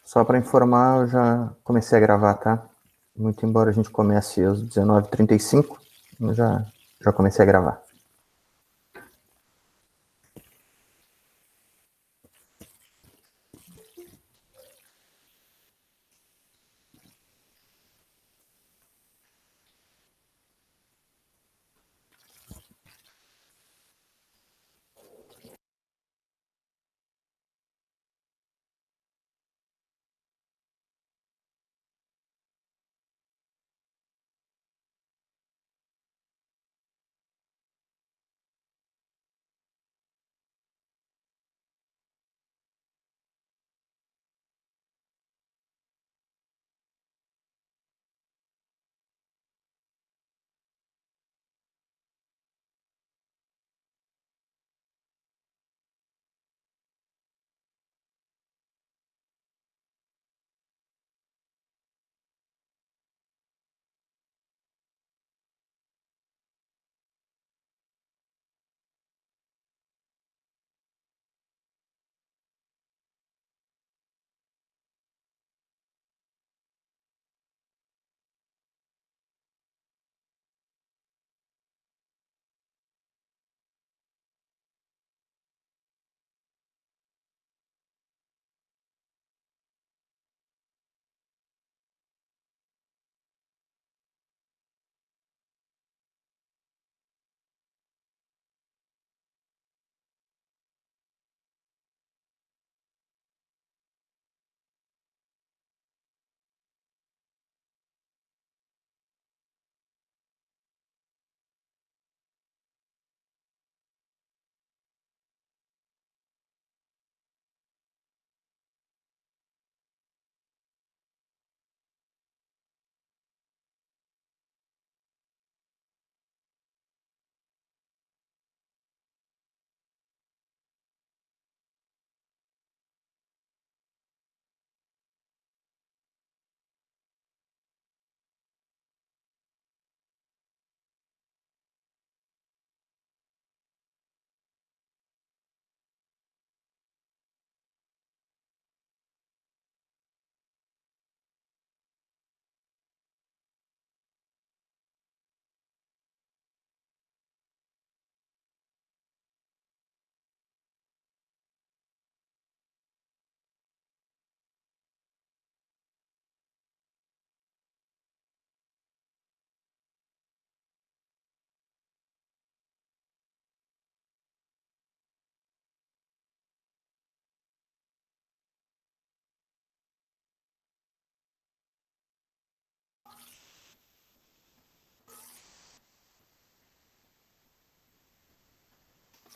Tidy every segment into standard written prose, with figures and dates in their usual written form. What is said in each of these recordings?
Só para informar, eu já comecei a gravar, tá? Muito embora a gente comece às 19h35, eu já comecei a gravar.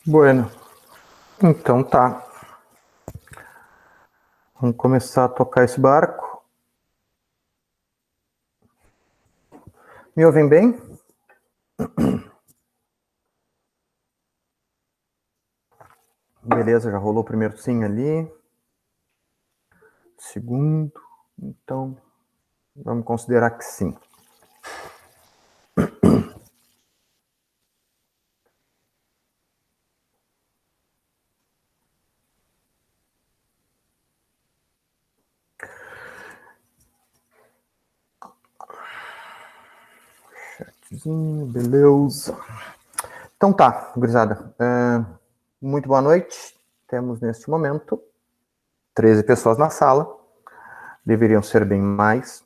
Bueno, então tá. Vamos começar a tocar esse barco. Me ouvem bem? Beleza, já rolou o primeiro sim ali. Segundo. Então, vamos considerar que sim. Chatzinho, beleza. Então tá, gurizada. Muito boa noite. Temos neste momento 13 pessoas na sala. Deveriam ser bem mais.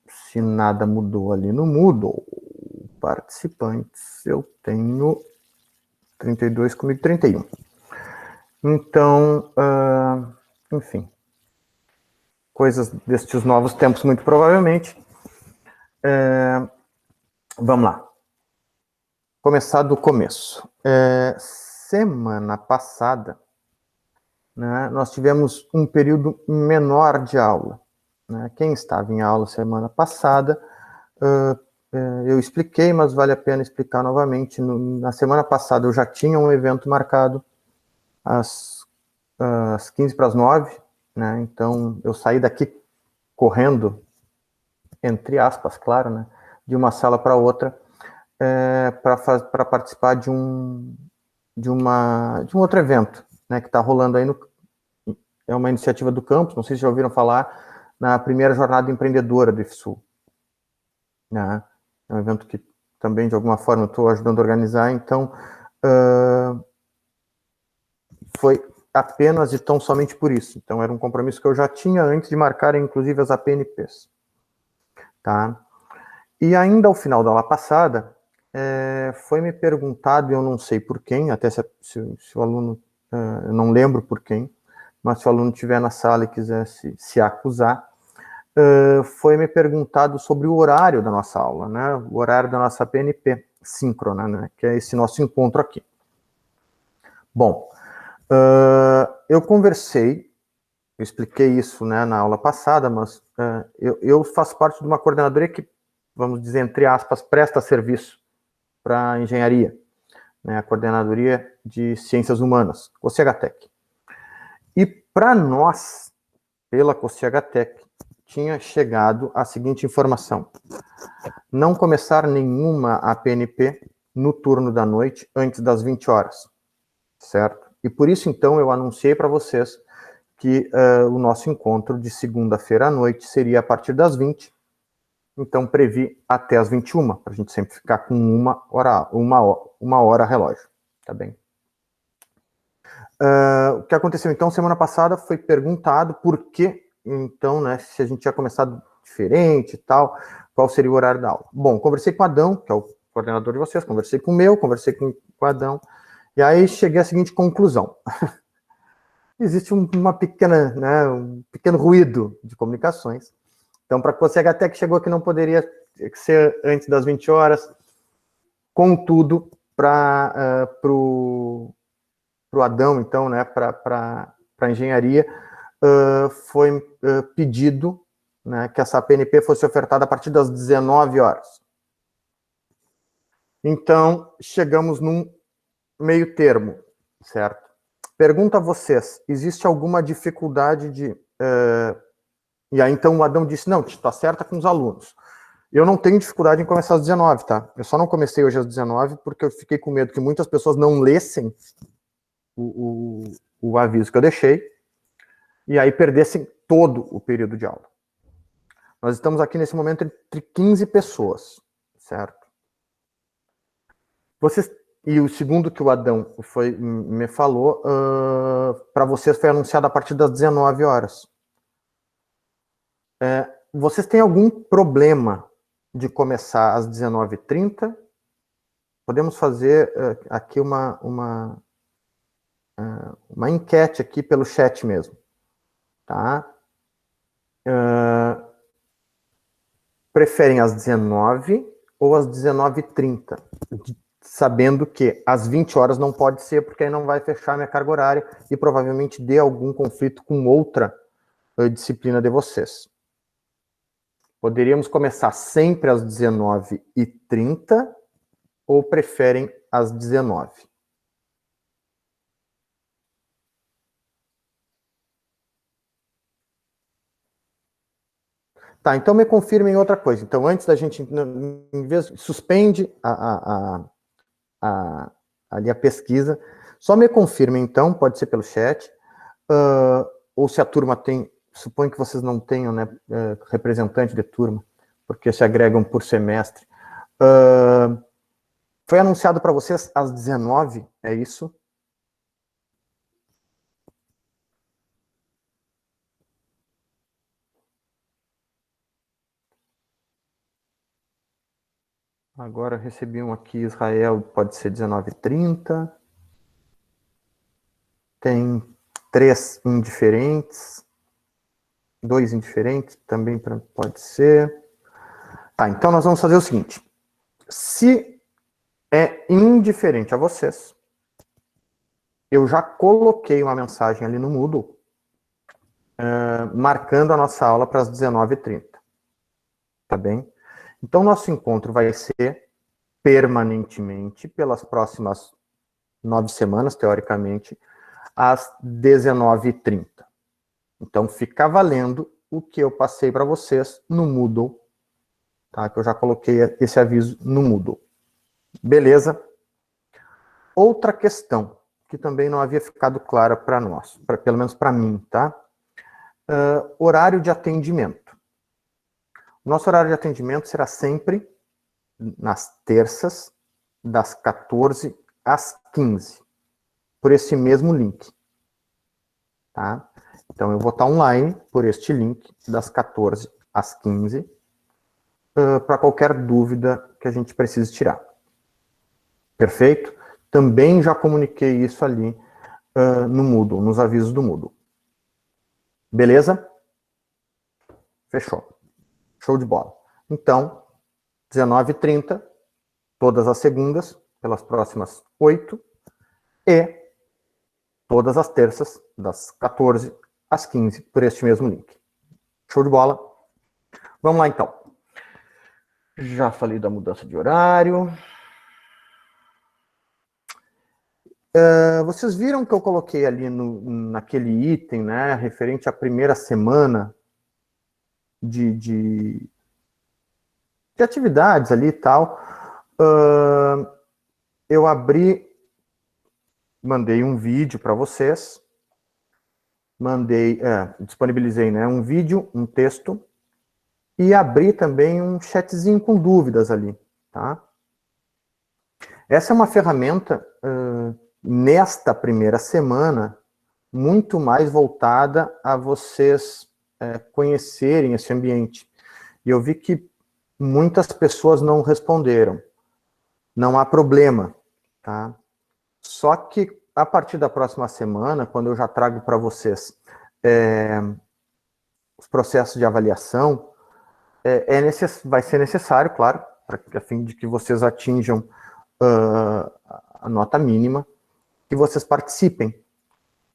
Se nada mudou ali no Moodle, participantes, eu tenho 32, comigo 31. Então, enfim, coisas destes novos tempos, muito provavelmente. Vamos lá. Começar do começo. Semana passada, né, nós tivemos um período menor de aula. Né? Quem estava em aula semana passada, eu expliquei, mas vale a pena explicar novamente. Na semana passada eu já tinha um evento marcado às 15 para as 9, né? Então eu saí daqui correndo, entre aspas, claro, né? De uma sala para outra, para participar de um outro evento, né? Que está rolando aí é uma iniciativa do campus, não sei se já ouviram falar, na primeira jornada empreendedora do IFSU. Né? É um evento que também, de alguma forma, eu estou ajudando a organizar, então foi apenas e tão somente por isso. Então, era um compromisso que eu já tinha antes de marcar, inclusive, as APNPs. Tá? E ainda ao final da aula passada, foi me perguntado, e eu não sei por quem, até se o aluno, eu não lembro por quem, mas se o aluno estiver na sala e quiser se acusar, foi me perguntado sobre o horário da nossa aula, né? O horário da nossa PNP síncrona, né? Que é esse nosso encontro aqui. Bom, eu conversei, eu expliquei isso, né, na aula passada, mas eu faço parte de uma coordenadoria que, vamos dizer, entre aspas, presta serviço para a engenharia, né, a Coordenadoria de Ciências Humanas, COCIHTEC. E para nós, pela COCIHTEC, tinha chegado a seguinte informação: não começar nenhuma APNP no turno da noite antes das 20 horas, certo? E por isso, então, eu anunciei para vocês que o nosso encontro de segunda-feira à noite seria a partir das 20, então previ até as 21, para a gente sempre ficar com uma hora relógio, tá bem? O que aconteceu, então, semana passada foi perguntado por que, então, né, se a gente tinha começado diferente e tal, qual seria o horário da aula. Bom, conversei com o Adão, que é o coordenador de vocês, conversei com o meu, conversei com o Adão, e aí cheguei à seguinte conclusão. Existe um pequeno ruído de comunicações. Então, para que você até que chegou que não poderia ser antes das 20 horas, contudo, para o Adão, então, né, para a engenharia, foi pedido, né, que essa PNP fosse ofertada a partir das 19 horas. Então, chegamos num meio termo, certo? Pergunto a vocês, existe alguma dificuldade de... E aí, então, o Adão disse, não, está certa com os alunos. Eu não tenho dificuldade em começar às 19, tá? Eu só não comecei hoje às 19 porque eu fiquei com medo que muitas pessoas não lessem o aviso que eu deixei e aí perdessem todo o período de aula. Nós estamos aqui nesse momento entre 15 pessoas, certo? E o segundo que o Adão me falou, para vocês foi anunciado a partir das 19 horas. Vocês têm algum problema de começar às 19h30? Podemos fazer aqui uma enquete aqui pelo chat mesmo, tá? Preferem às 19 ou às 19h30? Sabendo que às 20 horas não pode ser, porque aí não vai fechar minha carga horária e provavelmente dê algum conflito com outra disciplina de vocês. Poderíamos começar sempre às 19h30 ou preferem às 19? Tá, então me confirmem outra coisa. Então, antes da gente, em vez, suspende ali a pesquisa, só me confirmem, então, pode ser pelo chat, ou se a turma tem, suponho que vocês não tenham, né, representante de turma, porque se agregam por semestre. Foi anunciado para vocês às 19, é isso? Agora eu recebi um aqui, Israel, pode ser 19h30. Tem 3 indiferentes. 2 indiferentes também pode ser. Tá, então nós vamos fazer o seguinte. Se é indiferente a vocês, eu já coloquei uma mensagem ali no Moodle, marcando a nossa aula para as 19h30. Tá bem? Então, nosso encontro vai ser permanentemente, pelas próximas 9 semanas, teoricamente, às 19h30. Então, fica valendo o que eu passei para vocês no Moodle, tá? Que eu já coloquei esse aviso no Moodle. Beleza? Outra questão que também não havia ficado clara para nós, pelo menos para mim, tá? Horário de atendimento. Nosso horário de atendimento será sempre nas terças, das 14 às 15, por esse mesmo link, tá? Então, eu vou estar online por este link, das 14 às 15, para qualquer dúvida que a gente precise tirar. Perfeito? Também já comuniquei isso ali no Moodle, nos avisos do Moodle. Beleza? Fechou. Show de bola. Então, 19h30, todas as segundas, pelas próximas 8, e todas as terças, das 14 às 15, por este mesmo link. Show de bola? Vamos lá, então. Já falei da mudança de horário. Vocês viram que eu coloquei ali naquele item, né, referente à primeira semana de atividades ali e tal. Eu mandei um vídeo para vocês, disponibilizei, né, um vídeo, um texto, e abri também um chatzinho com dúvidas ali, tá? Essa é uma ferramenta, nesta primeira semana, muito mais voltada a vocês conhecerem esse ambiente. E eu vi que muitas pessoas não responderam. Não há problema, tá? Só que a partir da próxima semana, quando eu já trago para vocês os processos de avaliação, vai ser necessário, claro, a fim de que vocês atinjam a nota mínima, que vocês participem.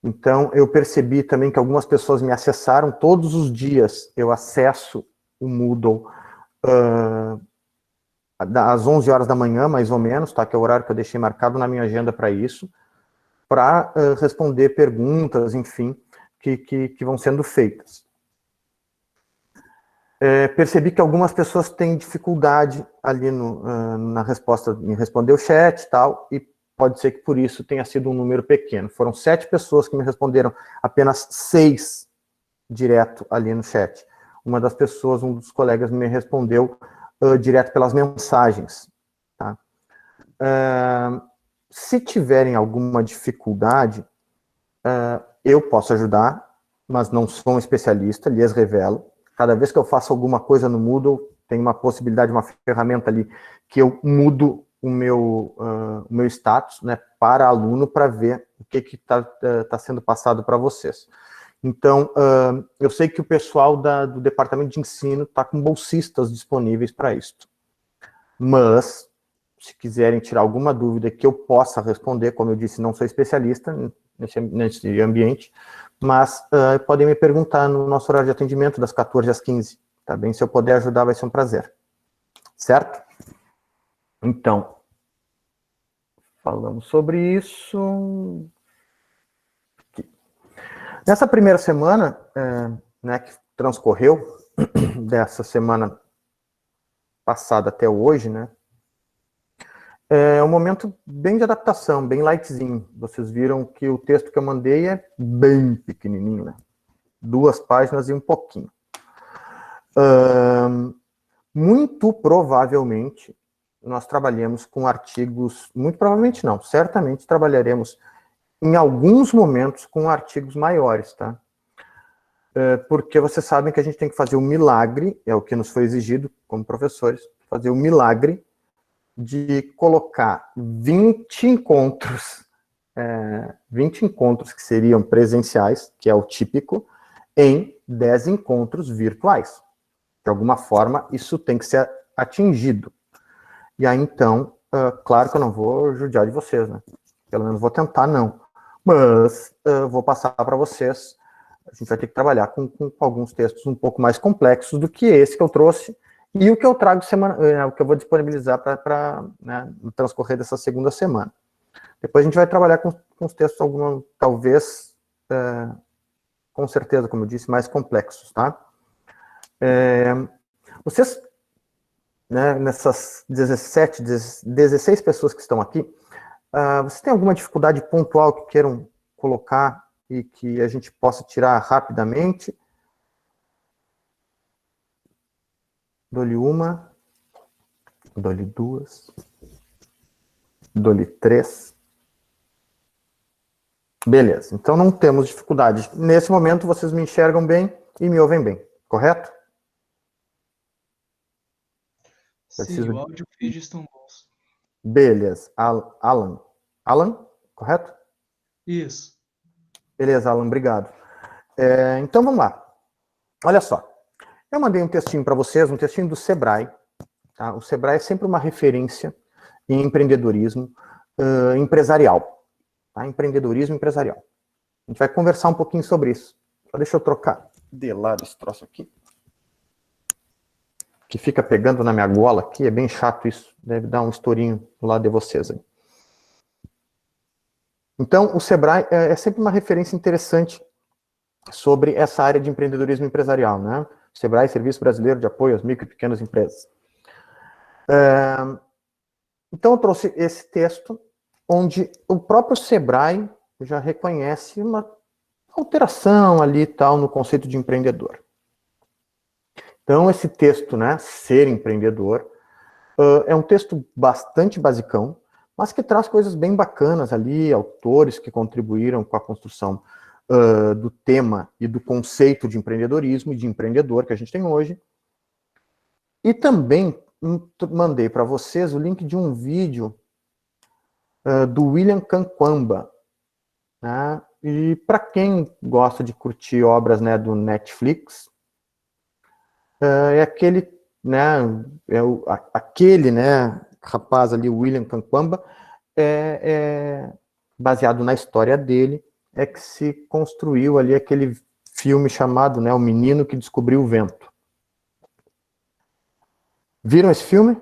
Então, eu percebi também que algumas pessoas me acessaram todos os dias. Eu acesso o Moodle às 11 horas da manhã, mais ou menos, tá? Que é o horário que eu deixei marcado na minha agenda para isso, para responder perguntas, enfim, que vão sendo feitas. Percebi que algumas pessoas têm dificuldade ali na resposta, em responder o chat e tal, e pode ser que por isso tenha sido um número pequeno. Foram 7 pessoas que me responderam, apenas 6 direto ali no chat. Uma das pessoas, um dos colegas me respondeu direto pelas mensagens. Tá? Se tiverem alguma dificuldade, eu posso ajudar, mas não sou um especialista, lhes revelo. Cada vez que eu faço alguma coisa no Moodle, tem uma possibilidade, uma ferramenta ali, que eu mudo o meu status, né, para aluno, para ver o que está sendo passado para vocês. Então, eu sei que o pessoal do departamento de ensino está com bolsistas disponíveis para isso. Mas, se quiserem tirar alguma dúvida que eu possa responder, como eu disse, não sou especialista nesse ambiente, mas podem me perguntar no nosso horário de atendimento, das 14 às 15, tá bem? Se eu puder ajudar, vai ser um prazer. Certo? Então, falamos sobre isso. Aqui. Nessa primeira semana, né, que transcorreu, dessa semana passada até hoje, né, é um momento bem de adaptação, bem lightzinho. Vocês viram que o texto que eu mandei é bem pequenininho, né? 2 páginas e um pouquinho. Muito provavelmente, nós trabalhamos com artigos, muito provavelmente não, certamente trabalharemos em alguns momentos com artigos maiores, tá? Porque vocês sabem que a gente tem que fazer o milagre, é o que nos foi exigido como professores, fazer o milagre de colocar 20 encontros, 20 encontros que seriam presenciais, que é o típico, em 10 encontros virtuais. De alguma forma, isso tem que ser atingido. E aí, então, claro que eu não vou judiar de vocês, né? Pelo menos vou tentar, não. Mas vou passar para vocês. A gente vai ter que trabalhar com alguns textos um pouco mais complexos do que esse que eu trouxe, e o que eu trago o que eu vou disponibilizar para né, no transcorrer dessa segunda semana. Depois a gente vai trabalhar com os textos, talvez, com certeza, como eu disse, mais complexos, tá? Vocês, né, nessas 16 pessoas que estão aqui, Você tem alguma dificuldade pontual que queiram colocar e que a gente possa tirar rapidamente? Dou-lhe uma, dou-lhe duas, dou-lhe três. Beleza, então não temos dificuldade. Nesse momento vocês me enxergam bem e me ouvem bem, correto? Sim, o áudio e o vídeo estão bons. Beleza, Alan. Alan, correto? Isso. Beleza, Alan, obrigado. Então vamos lá. Olha só, eu mandei um textinho para vocês, um textinho do Sebrae. Tá? O Sebrae é sempre uma referência em empreendedorismo empresarial. Tá? Empreendedorismo empresarial. A gente vai conversar um pouquinho sobre isso. Só deixa eu trocar de lado esse troço aqui. Que fica pegando na minha gola aqui, é bem chato isso. Deve dar um estourinho do lado de vocês aí. Então, o Sebrae é sempre uma referência interessante sobre essa área de empreendedorismo empresarial, né? Sebrae, Serviço Brasileiro de Apoio às Micro e Pequenas Empresas. Então, eu trouxe esse texto, onde o próprio Sebrae já reconhece uma alteração ali tal no conceito de empreendedor. Então, esse texto, né, Ser Empreendedor, é um texto bastante basicão, mas que traz coisas bem bacanas ali, autores que contribuíram com a construção do tema e do conceito de empreendedorismo e de empreendedor que a gente tem hoje. E também mandei para vocês o link de um vídeo do William Kankwamba, né? E para quem gosta de curtir obras, né, do Netflix, é aquele, né, aquele, né, rapaz ali, William Kankwamba, baseado na história dele, é que se construiu ali aquele filme chamado, né, O Menino que Descobriu o Vento. Viram esse filme?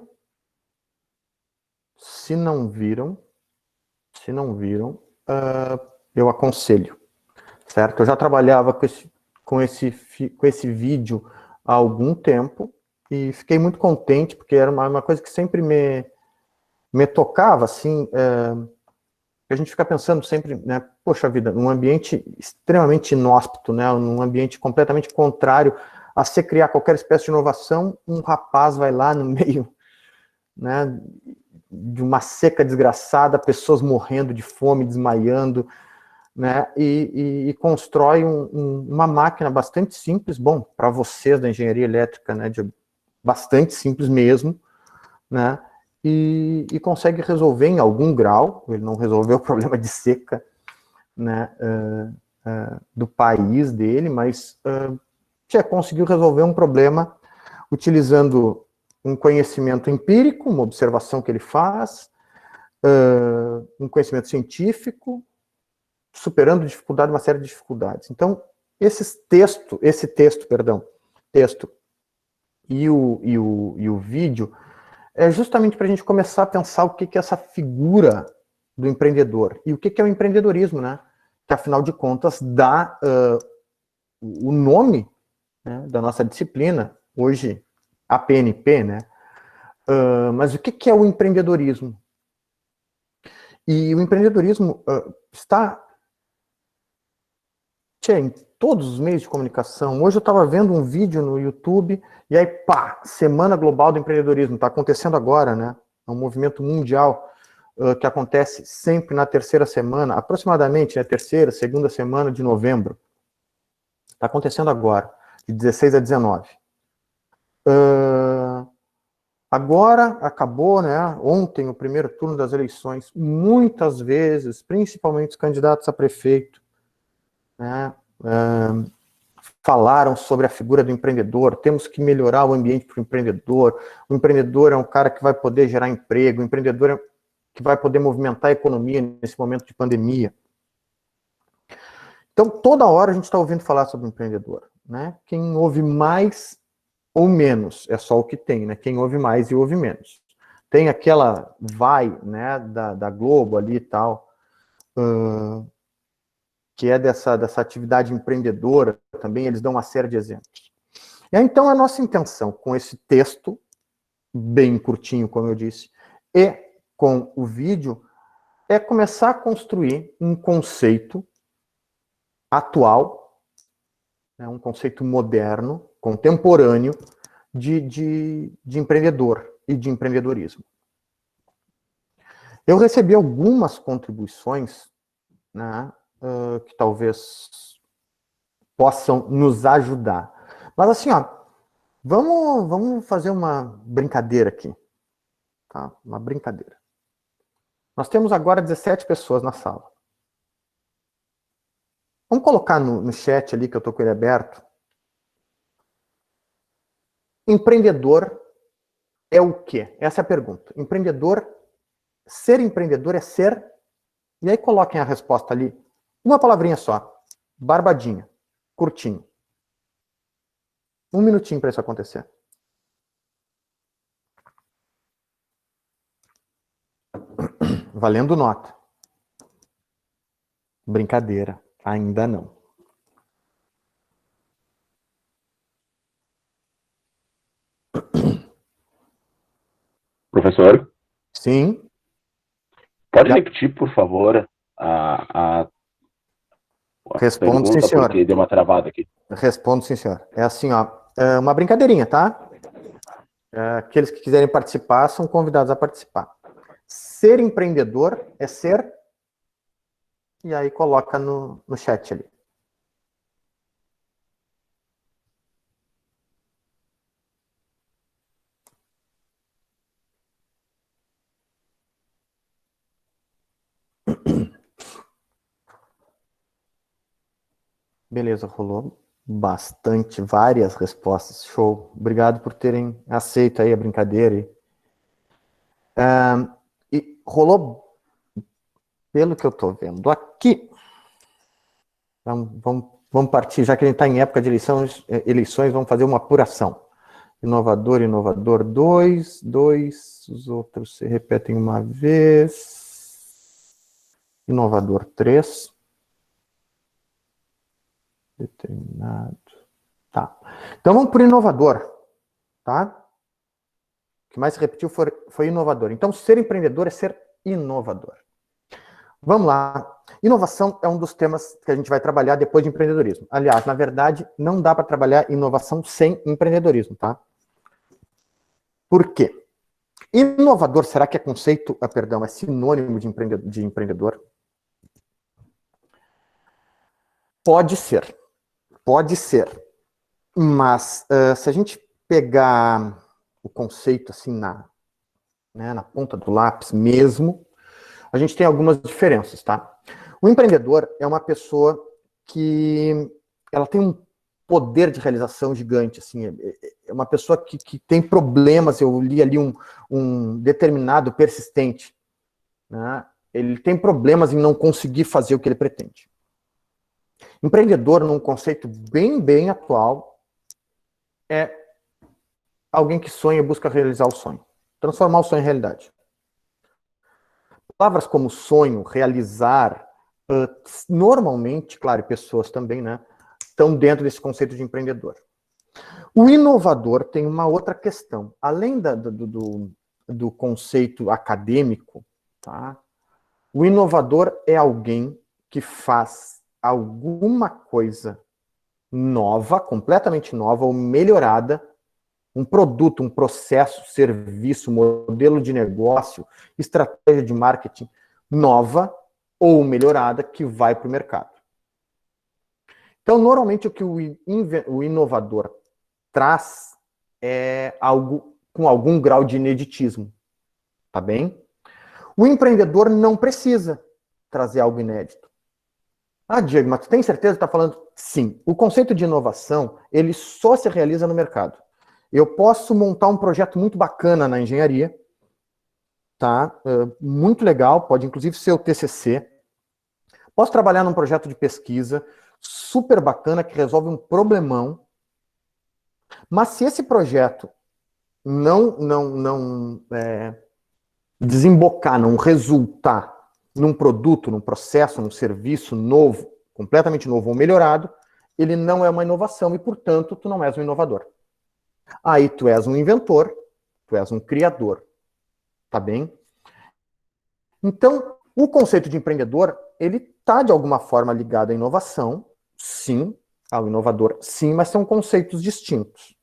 Se não viram, eu aconselho, certo? Eu já trabalhava com esse vídeo há algum tempo e fiquei muito contente, porque era uma coisa que sempre me tocava, assim, a gente fica pensando sempre, né, poxa vida, num ambiente extremamente inóspito, né, num ambiente completamente contrário a se criar qualquer espécie de inovação, um rapaz vai lá no meio, né, de uma seca desgraçada, pessoas morrendo de fome, desmaiando, né, e constrói uma máquina bastante simples, bom, para vocês da engenharia elétrica, né, bastante simples mesmo, né, e consegue resolver em algum grau, ele não resolveu o problema de seca, né, do país dele, mas conseguiu resolver um problema utilizando um conhecimento empírico, uma observação que ele faz, um conhecimento científico, superando dificuldade, uma série de dificuldades. Então, esse texto e o vídeo é justamente para a gente começar a pensar o que é essa figura do empreendedor e o que é o empreendedorismo, né? Que, afinal de contas, dá o nome, né, da nossa disciplina, hoje a PNP, né? Mas o que é o empreendedorismo? E o empreendedorismo está em todos os meios de comunicação. Hoje eu estava vendo um vídeo no YouTube e aí, pá, Semana Global do Empreendedorismo, está acontecendo agora, né? É um movimento mundial que acontece sempre na terceira semana, aproximadamente, né, terceira, segunda semana de novembro. Está acontecendo agora, de 16 a 19. Agora acabou, né? Ontem, o primeiro turno das eleições. Muitas vezes, principalmente os candidatos a prefeito, né, falaram sobre a figura do empreendedor. Temos que melhorar o ambiente para o empreendedor. O empreendedor é um cara que vai poder gerar emprego. O empreendedor é que vai poder movimentar a economia nesse momento de pandemia. Então, toda hora a gente está ouvindo falar sobre o empreendedor, né? Quem ouve mais ou menos, é só o que tem, né? Quem ouve mais e ouve menos. Tem aquela né, da Globo ali e tal, que é dessa atividade empreendedora também, eles dão uma série de exemplos. E aí, então, a nossa intenção com esse texto, bem curtinho, como eu disse, e com o vídeo, é começar a construir um conceito atual, né, um conceito moderno, contemporâneo, de empreendedor e de empreendedorismo. Eu recebi algumas contribuições, né, que talvez possam nos ajudar. Mas assim, ó, vamos fazer uma brincadeira aqui. Tá? Uma brincadeira. Nós temos agora 17 pessoas na sala. Vamos colocar no chat ali, que eu estou com ele aberto. Empreendedor é o quê? Essa é a pergunta. Ser empreendedor é ser... E aí coloquem a resposta ali. Uma palavrinha só. Barbadinha. Curtinho. 1 minutinho para isso acontecer. Valendo nota. Brincadeira. Ainda não. Professor? Sim. Pode repetir, por favor, a Respondo, pergunta, sim, senhor. porque deu uma travada aqui. Respondo, sim, senhor. É assim, ó, é uma brincadeirinha, tá? Aqueles que quiserem participar são convidados a participar. Ser empreendedor é ser... E aí coloca no chat ali. Beleza, rolou bastante, várias respostas. Show. Obrigado por terem aceito aí a brincadeira. E rolou, pelo que eu estou vendo aqui, vamos partir, já que a gente está em época de eleições, vamos fazer uma apuração. Inovador, inovador 2, os outros se repetem uma vez. Inovador 3. Determinado. Tá. Então vamos por inovador. Tá? O que mais se repetiu foi inovador. Então, ser empreendedor é ser inovador. Vamos lá. Inovação é um dos temas que a gente vai trabalhar depois de empreendedorismo. Aliás, na verdade, não dá para trabalhar inovação sem empreendedorismo, tá? Por quê? Inovador, será que é conceito, perdão, é sinônimo de empreendedor? Pode ser. Pode ser. Mas, se a gente pegar o conceito assim na ponta do lápis mesmo, a gente tem algumas diferenças, tá? O empreendedor é uma pessoa que ela tem um poder de realização gigante, assim, é uma pessoa que tem problemas, eu li ali um determinado persistente, né? Ele tem problemas em não conseguir fazer o que ele pretende. Empreendedor, num conceito bem atual, é alguém que sonha e busca realizar o sonho, transformar o sonho em realidade. Palavras como sonho, realizar, normalmente, claro, pessoas também, né, estão dentro desse conceito de empreendedor. O inovador tem uma outra questão. Além do conceito acadêmico, tá? O inovador é alguém que faz alguma coisa nova, completamente nova ou melhorada, um produto, um processo, serviço, modelo de negócio, estratégia de marketing nova ou melhorada que vai para o mercado. Então, normalmente, o que o inovador traz é algo com algum grau de ineditismo, tá bem? O empreendedor não precisa trazer algo inédito. Ah, Diego, mas tu tem certeza que está falando? Sim. O conceito de inovação, ele só se realiza no mercado. Eu posso montar um projeto muito bacana na engenharia, tá? Muito legal, pode inclusive ser o TCC. Posso trabalhar num projeto de pesquisa super bacana que resolve um problemão. Mas se esse projeto não desembocar, não resultar num produto, num processo, num serviço novo, completamente novo ou melhorado, ele não é uma inovação e, portanto, tu não és um inovador. Aí tu és um inventor, tu és um criador, tá bem? Então, O conceito de empreendedor, ele está de alguma forma ligado à inovação, sim, ao inovador, sim, mas são conceitos distintos.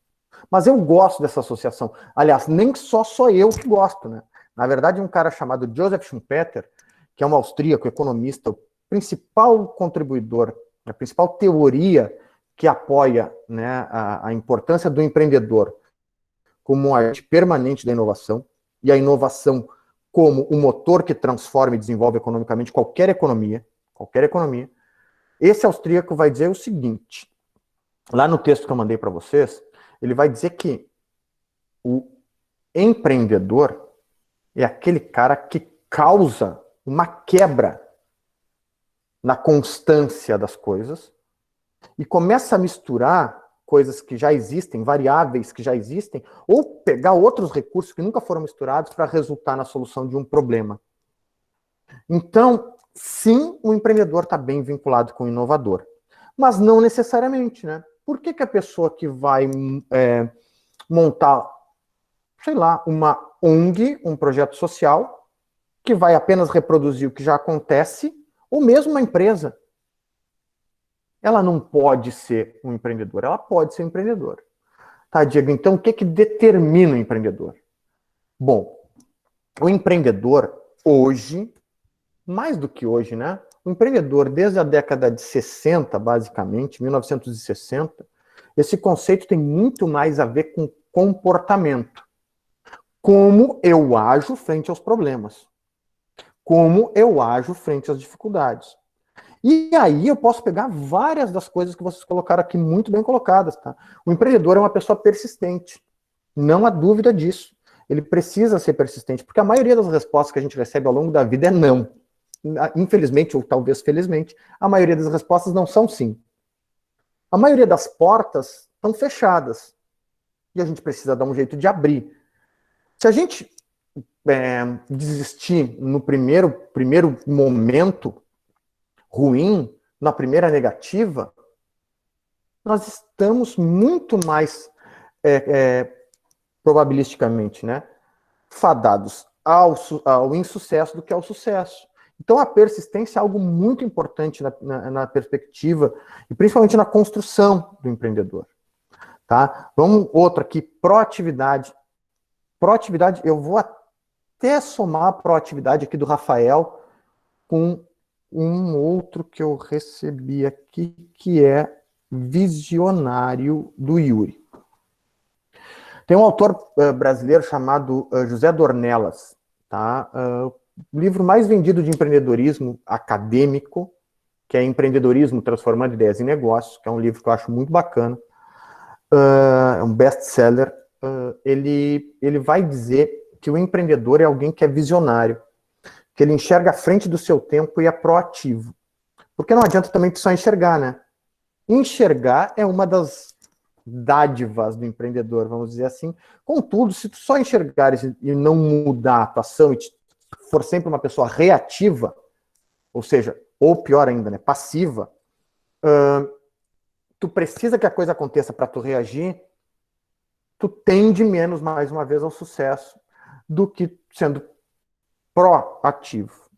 Mas eu gosto dessa associação. Aliás, nem só eu que gosto, né? Na verdade, um cara chamado Joseph Schumpeter, que é um austríaco, economista, o principal contribuidor, a principal teoria que apoia, né, a importância do empreendedor como um agente permanente da inovação, e a inovação como o motor que transforma e desenvolve economicamente qualquer economia, esse austríaco vai dizer o seguinte, lá no texto que eu mandei para vocês, ele vai dizer que o empreendedor é aquele cara que causa uma quebra na constância das coisas e começa a misturar coisas que já existem, variáveis que já existem, ou pegar outros recursos que nunca foram misturados para resultar na solução de um problema. Então, sim, o empreendedor está bem vinculado com o inovador, mas não necessariamente, né? Por que a pessoa que vai montar, sei lá, uma ONG, um projeto social, que vai apenas reproduzir o que já acontece, ou mesmo uma empresa, ela não pode ser um empreendedor, ela pode ser um empreendedor. Tá, Diego, então o que determina o empreendedor? Bom, o empreendedor hoje, mais do que hoje, né? O empreendedor, desde a década de 60, basicamente, 1960, esse conceito tem muito mais a ver com comportamento. Como eu ajo frente aos problemas. Como eu ajo frente às dificuldades. E aí eu posso pegar várias das coisas que vocês colocaram aqui muito bem colocadas, tá? O empreendedor é uma pessoa persistente. Não há dúvida disso. Ele precisa ser persistente, porque a maioria das respostas que a gente recebe ao longo da vida é não. Infelizmente, ou talvez felizmente, a maioria das respostas não são sim. A maioria das portas estão fechadas. E a gente precisa dar um jeito de abrir. Se a gente desistir no primeiro momento ruim, na primeira negativa, nós estamos muito mais probabilisticamente, né, fadados ao insucesso do que ao sucesso. Então a persistência é algo muito importante na perspectiva e principalmente na construção do empreendedor. Tá? Vamos outro aqui, proatividade. Proatividade, eu vou até somar a proatividade aqui do Rafael com um outro que eu recebi aqui, que é visionário do Yuri. Tem um autor brasileiro chamado José Dornelas, tá? O livro mais vendido de empreendedorismo acadêmico, que é Empreendedorismo Transformando Ideias em Negócios, que é um livro que eu acho muito bacana, é um best-seller. Ele vai dizer que o empreendedor é alguém que é visionário, que ele enxerga à frente do seu tempo e é proativo. Porque não adianta também só enxergar, né? Enxergar é uma das dádivas do empreendedor, vamos dizer assim. Contudo, se tu só enxergares e não mudar a atuação e for sempre uma pessoa reativa, ou seja, ou pior ainda, né, passiva, tu precisa que a coisa aconteça para tu reagir, tu tende menos, mais uma vez, ao sucesso do que sendo proativo.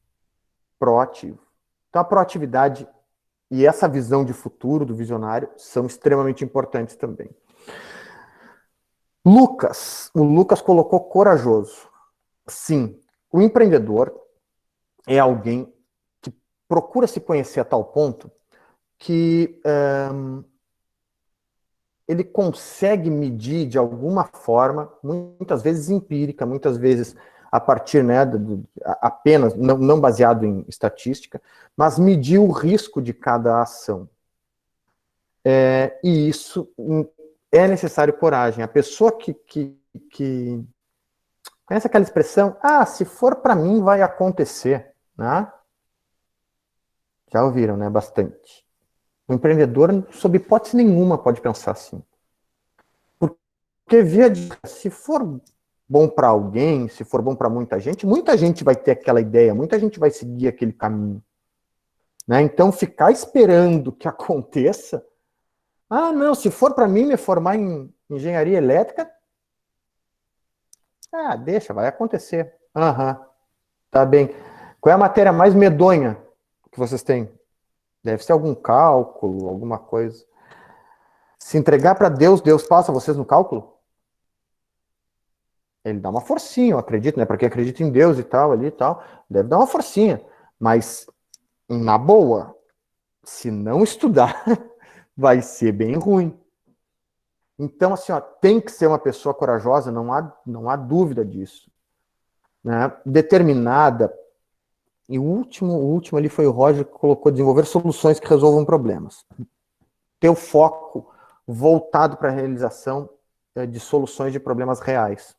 Então a proatividade e essa visão de futuro do visionário são extremamente importantes também. O Lucas colocou corajoso. Sim, o empreendedor é alguém que procura se conhecer a tal ponto que ele consegue medir de alguma forma, muitas vezes empírica, muitas vezes a partir, né, apenas, não baseado em estatística, mas medir o risco de cada ação. E isso é necessário coragem. A pessoa que conhece aquela expressão, se for para mim vai acontecer, né? Já ouviram, né? Bastante. O empreendedor, sob hipótese nenhuma, pode pensar assim. Porque se for bom para alguém, se for bom para muita gente vai ter aquela ideia, muita gente vai seguir aquele caminho. Né? Então, ficar esperando que aconteça, não, se for para mim me formar em engenharia elétrica, deixa, vai acontecer. Tá bem. Qual é a matéria mais medonha que vocês têm? Deve ser algum cálculo, alguma coisa. Se entregar para Deus, Deus passa vocês no cálculo? Ele dá uma forcinha, eu acredito, né? Para quem acredita em Deus e tal, ali e tal, deve dar uma forcinha. Mas, na boa, se não estudar, vai ser bem ruim. Então, assim, ó, tem que ser uma pessoa corajosa, não há dúvida disso. Né? Determinada. E o último ali foi o Roger que colocou desenvolver soluções que resolvam problemas. Ter o foco voltado para a realização de soluções de problemas reais.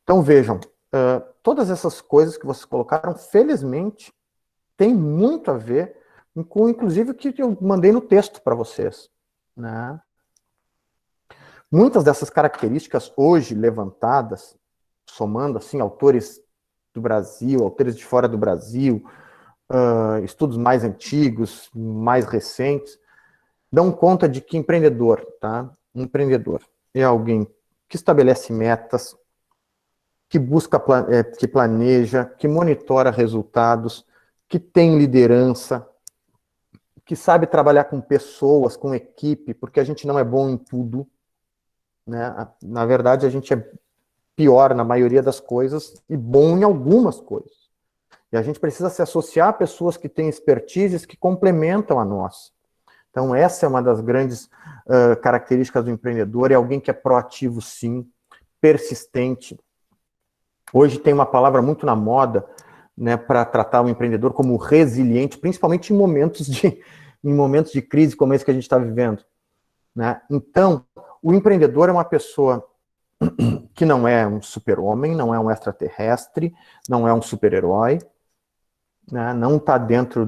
Então, vejam, todas essas coisas que vocês colocaram, felizmente, tem muito a ver com, inclusive, o que eu mandei no texto para vocês. Né? Muitas dessas características hoje levantadas, somando assim autores do Brasil, autores de fora do Brasil, estudos mais antigos, mais recentes, dão conta de que empreendedor, tá? Empreendedor é alguém que estabelece metas, que busca, que planeja, que monitora resultados, que tem liderança, que sabe trabalhar com pessoas, com equipe, porque a gente não é bom em tudo, né? Na verdade, a gente é pior na maioria das coisas e bom em algumas coisas. E a gente precisa se associar a pessoas que têm expertises que complementam a nós. Então, essa é uma das grandes características do empreendedor, é alguém que é proativo, sim, persistente. Hoje tem uma palavra muito na moda, né, para tratar o empreendedor como resiliente, principalmente em momentos de crise como esse que a gente está vivendo. Né? Então, o empreendedor é uma pessoa que não é um super-homem, não é um extraterrestre, não é um super-herói, né? Não está dentro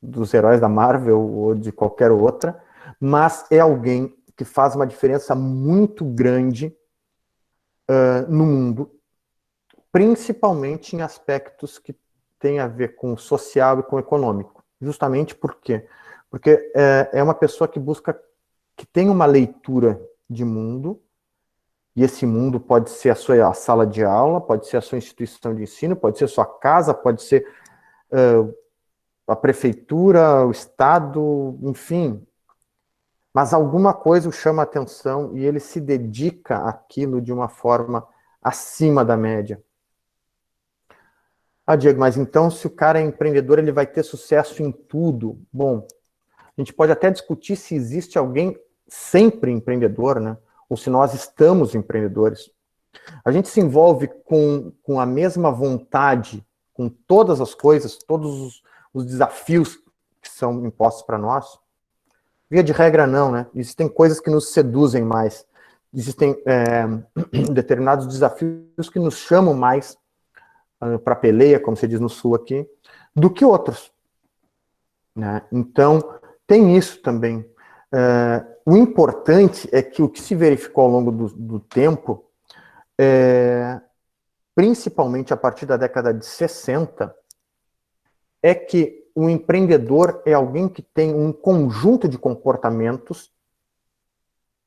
dos heróis da Marvel ou de qualquer outra, mas é alguém que faz uma diferença muito grande no mundo, principalmente em aspectos que têm a ver com o social e com o econômico. Justamente por quê? Porque é uma pessoa que busca, que tem uma leitura de mundo, e esse mundo pode ser a sua sala de aula, pode ser a sua instituição de ensino, pode ser a sua casa, pode ser a prefeitura, o estado, enfim. Mas alguma coisa o chama a atenção e ele se dedica àquilo de uma forma acima da média. Ah, Diego, mas então se o cara é empreendedor, ele vai ter sucesso em tudo? Bom, a gente pode até discutir se existe alguém sempre empreendedor, né? Ou se nós estamos empreendedores. A gente se envolve com a mesma vontade, com todas as coisas, todos os desafios que são impostos para nós. Via de regra, não, né? Existem coisas que nos seduzem mais. Existem determinados desafios que nos chamam mais para a peleia, como se diz no Sul aqui, do que outros. Né? Então, tem isso também. O importante é que o que se verificou ao longo do tempo, principalmente a partir da década de 60, é que o empreendedor é alguém que tem um conjunto de comportamentos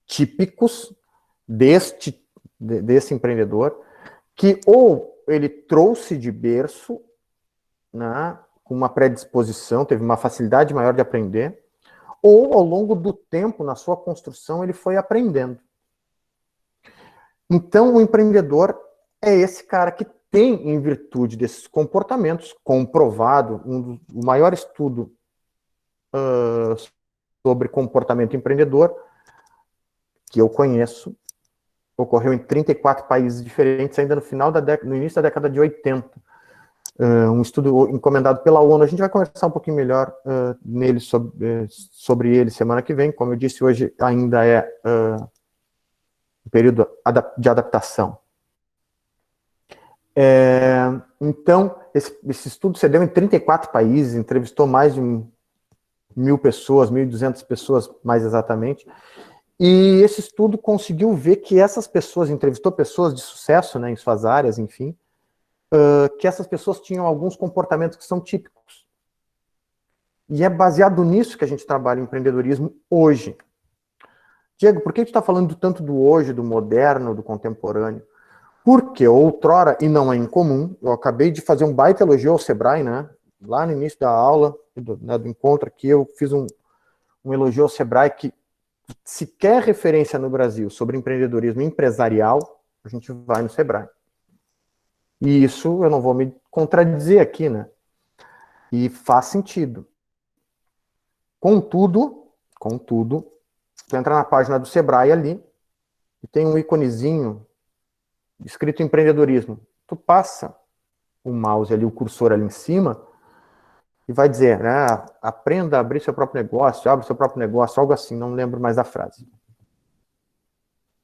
típicos desse empreendedor, que ou ele trouxe de berço, né, com uma predisposição, teve uma facilidade maior de aprender, ou ao longo do tempo, na sua construção, ele foi aprendendo. Então, o empreendedor é esse cara que tem, em virtude desses comportamentos, comprovado, o maior estudo sobre comportamento empreendedor que eu conheço, ocorreu em 34 países diferentes, ainda no início da década de 80. Um estudo encomendado pela ONU. A gente vai conversar um pouquinho melhor nele sobre ele semana que vem. Como eu disse, hoje ainda é um período de adaptação. Então, esse estudo se deu em 34 países, entrevistou mais de 1.000 pessoas, 1.200 pessoas mais exatamente, e esse estudo conseguiu ver que essas pessoas, entrevistou pessoas de sucesso, né, em suas áreas, enfim, que essas pessoas tinham alguns comportamentos que são típicos. E é baseado nisso que a gente trabalha o empreendedorismo hoje. Diego, por que tu está falando tanto do hoje, do moderno, do contemporâneo? Porque outrora, e não é incomum, eu acabei de fazer um baita elogio ao Sebrae, né? Lá no início da aula, do encontro aqui, eu fiz um elogio ao Sebrae que se quer referência no Brasil sobre empreendedorismo empresarial, a gente vai no Sebrae. E isso eu não vou me contradizer aqui, né? E faz sentido. Contudo, tu entra na página do Sebrae ali e tem um íconezinho escrito empreendedorismo. Tu passa o mouse ali, o cursor ali em cima e vai dizer, né, aprenda a abrir seu próprio negócio, abre seu próprio negócio, algo assim, não lembro mais da frase.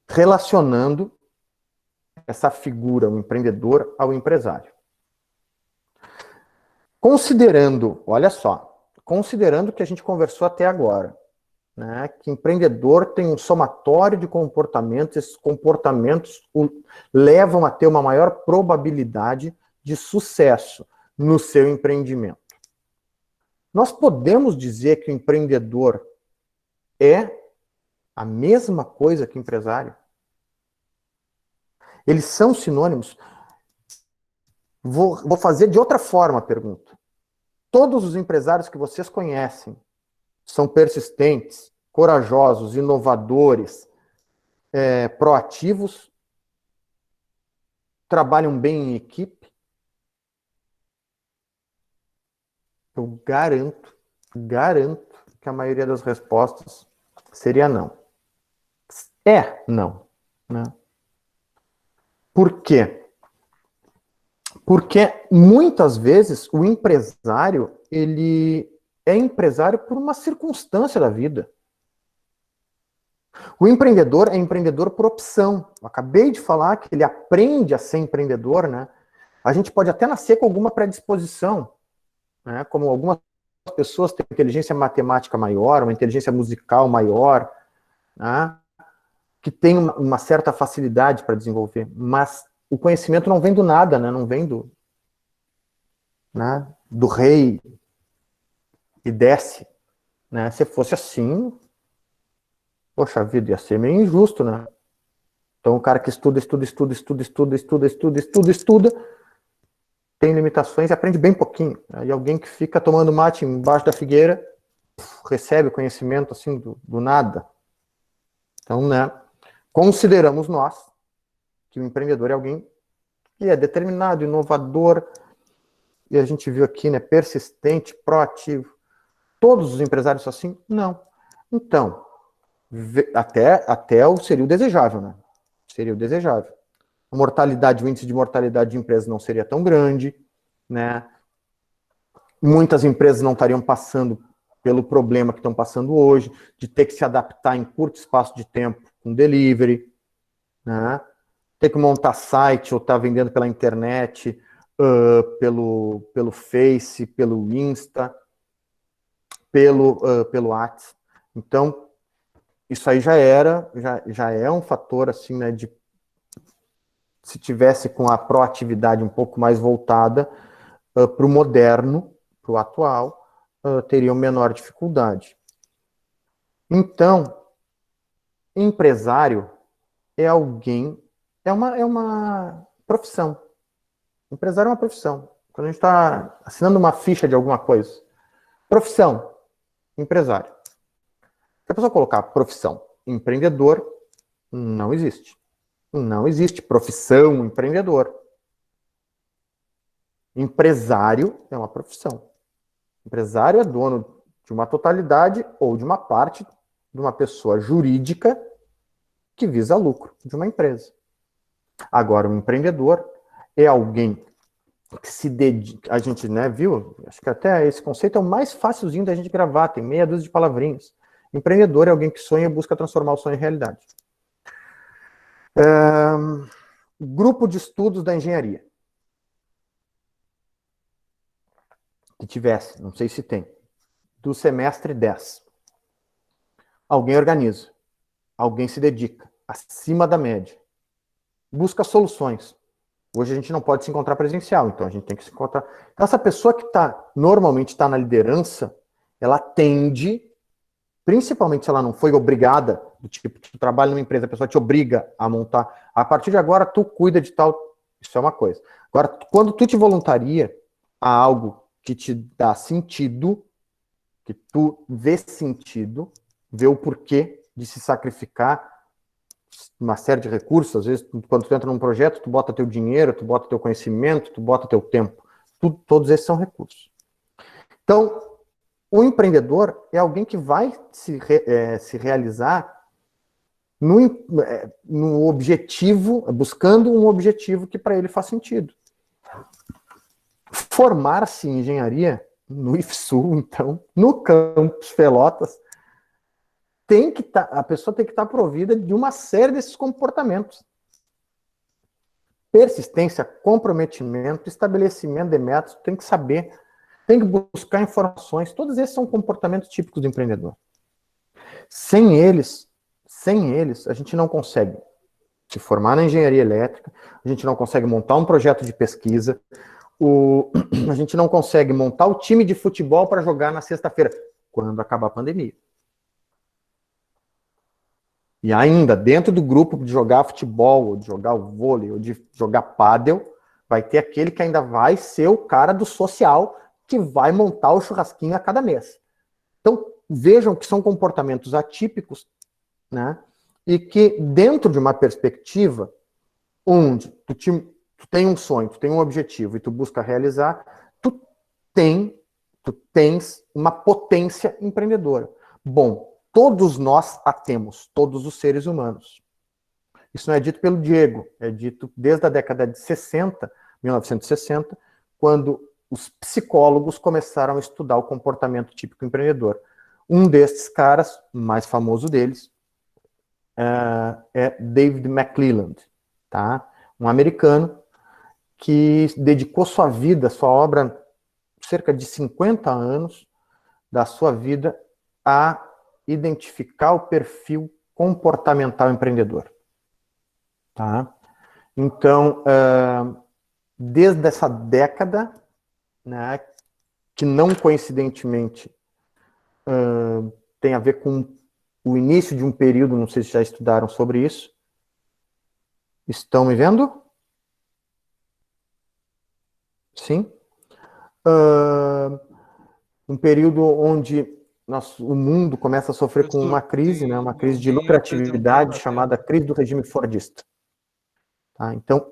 Relacionando essa figura, o empreendedor, ao empresário. Considerando, olha só, considerando o que a gente conversou até agora, né, que empreendedor tem um somatório de comportamentos, esses comportamentos o levam a ter uma maior probabilidade de sucesso no seu empreendimento. Nós podemos dizer que o empreendedor é a mesma coisa que o empresário? Eles são sinônimos? Vou fazer de outra forma a pergunta. Todos os empresários que vocês conhecem são persistentes, corajosos, inovadores, proativos, trabalham bem em equipe? Eu garanto que a maioria das respostas seria não. É não, né? Por quê? Porque muitas vezes o empresário, ele é empresário por uma circunstância da vida. O empreendedor é empreendedor por opção. Eu acabei de falar que ele aprende a ser empreendedor, né? A gente pode até nascer com alguma predisposição, né? Como algumas pessoas têm inteligência matemática maior, uma inteligência musical maior, né? Que tem uma certa facilidade para desenvolver, mas o conhecimento não vem do nada, né? Não vem do rei e desce, né? Se fosse assim, poxa vida, ia ser meio injusto, né? Então o cara que estuda, tem limitações e aprende bem pouquinho. Né? E alguém que fica tomando mate embaixo da figueira recebe conhecimento assim do nada. Então, né? Consideramos nós que o empreendedor é alguém que é determinado, inovador, e a gente viu aqui, né, persistente, proativo. Todos os empresários são assim? Não. Então, até seria o desejável, né? Seria o desejável. A mortalidade, o índice de mortalidade de empresas não seria tão grande, né? Muitas empresas não estariam passando pelo problema que estão passando hoje, de ter que se adaptar em curto espaço de tempo com delivery, né? Ter que montar site ou estar vendendo pela internet, pelo Face, pelo Insta, pelo WhatsApp. Então, isso aí já é um fator, assim, né, de se tivesse com a proatividade um pouco mais voltada para o moderno, para o atual, teriam menor dificuldade. Então, empresário é alguém, é uma profissão. Empresário é uma profissão. Quando a gente está assinando uma ficha de alguma coisa, profissão, empresário. Se a pessoa colocar profissão, empreendedor, não existe. Não existe profissão empreendedor. Empresário é uma profissão. Empresário é dono de uma totalidade ou de uma parte de uma pessoa jurídica que visa lucro de uma empresa. Agora, um empreendedor é alguém que se dedica... A gente, né, viu? Acho que até esse conceito é o mais facilzinho da gente gravar, tem meia dúzia de palavrinhas. Empreendedor é alguém que sonha e busca transformar o sonho em realidade. Grupo de estudos da engenharia. Que tivesse, não sei se tem, do semestre 10. Alguém organiza, alguém se dedica, acima da média, busca soluções. Hoje a gente não pode se encontrar presencial, então a gente tem que se encontrar. Então, essa pessoa que normalmente está na liderança, ela tende principalmente se ela não foi obrigada, do tipo, tu trabalha numa empresa, a pessoa te obriga a montar, a partir de agora tu cuida de tal, isso é uma coisa. Agora, quando tu te voluntaria a algo que te dá sentido, que tu vê sentido, vê o porquê de se sacrificar uma série de recursos, às vezes, quando tu entra num projeto, tu bota teu dinheiro, tu bota teu conhecimento, tu bota teu tempo. Todos esses são recursos. Então, o empreendedor é alguém que vai se realizar no objetivo, buscando um objetivo que para ele faz sentido. Formar-se em engenharia no IFSU, então, no campus Pelotas, a pessoa tem que estar provida de uma série desses comportamentos. Persistência, comprometimento, estabelecimento de metas, tem que saber, tem que buscar informações, todos esses são comportamentos típicos do empreendedor. Sem eles, a gente não consegue se formar na engenharia elétrica, a gente não consegue montar um projeto de pesquisa, a gente não consegue montar o time de futebol para jogar na sexta-feira, quando acabar a pandemia. E ainda, dentro do grupo de jogar futebol, ou de jogar o vôlei, ou de jogar pádel, vai ter aquele que ainda vai ser o cara do social que vai montar o churrasquinho a cada mês. Então, vejam que são comportamentos atípicos, né? E que dentro de uma perspectiva onde tu tem um sonho, tu tem um objetivo e tu busca realizar, tu tens uma potência empreendedora. Bom, todos nós a temos, todos os seres humanos. Isso não é dito pelo Diego, é dito desde a década de 60, 1960, quando os psicólogos começaram a estudar o comportamento típico empreendedor. Um destes caras, mais famoso deles, é David McClelland, tá? Um americano que dedicou sua vida, sua obra, cerca de 50 anos da sua vida a identificar o perfil comportamental empreendedor. Tá? Então, desde essa década, né, que não coincidentemente tem a ver com o início de um período, não sei se já estudaram sobre isso. Estão me vendo? Sim? Um período onde o mundo começa a sofrer com uma crise, né, uma crise de lucratividade chamada crise do regime fordista. Tá? Então,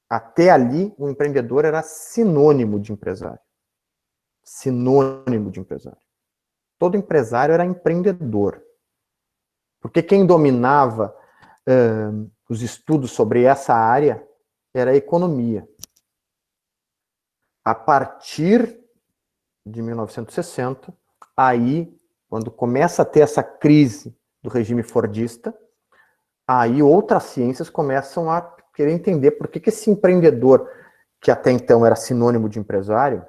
até ali, o empreendedor era sinônimo de empresário. Sinônimo de empresário. Todo empresário era empreendedor. Porque quem dominava os estudos sobre essa área era a economia. A partir de 1960, aí, quando começa a ter essa crise do regime fordista, aí outras ciências começam a querer entender por que esse empreendedor, que até então era sinônimo de empresário,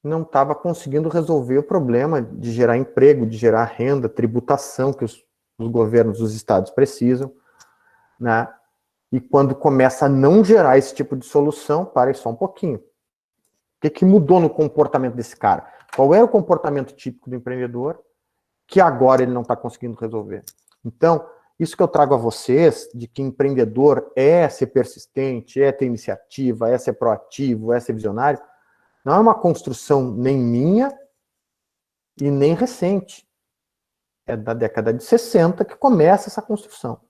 não estava conseguindo resolver o problema de gerar emprego, de gerar renda, tributação que os governos dos estados precisam, né? E quando começa a não gerar esse tipo de solução, para aí só um pouquinho. O que mudou no comportamento desse cara? Qual era o comportamento típico do empreendedor que agora ele não está conseguindo resolver? Então, isso que eu trago a vocês, de que empreendedor é ser persistente, é ter iniciativa, é ser proativo, é ser visionário, não é uma construção nem minha e nem recente. É da década de 60 que começa essa construção.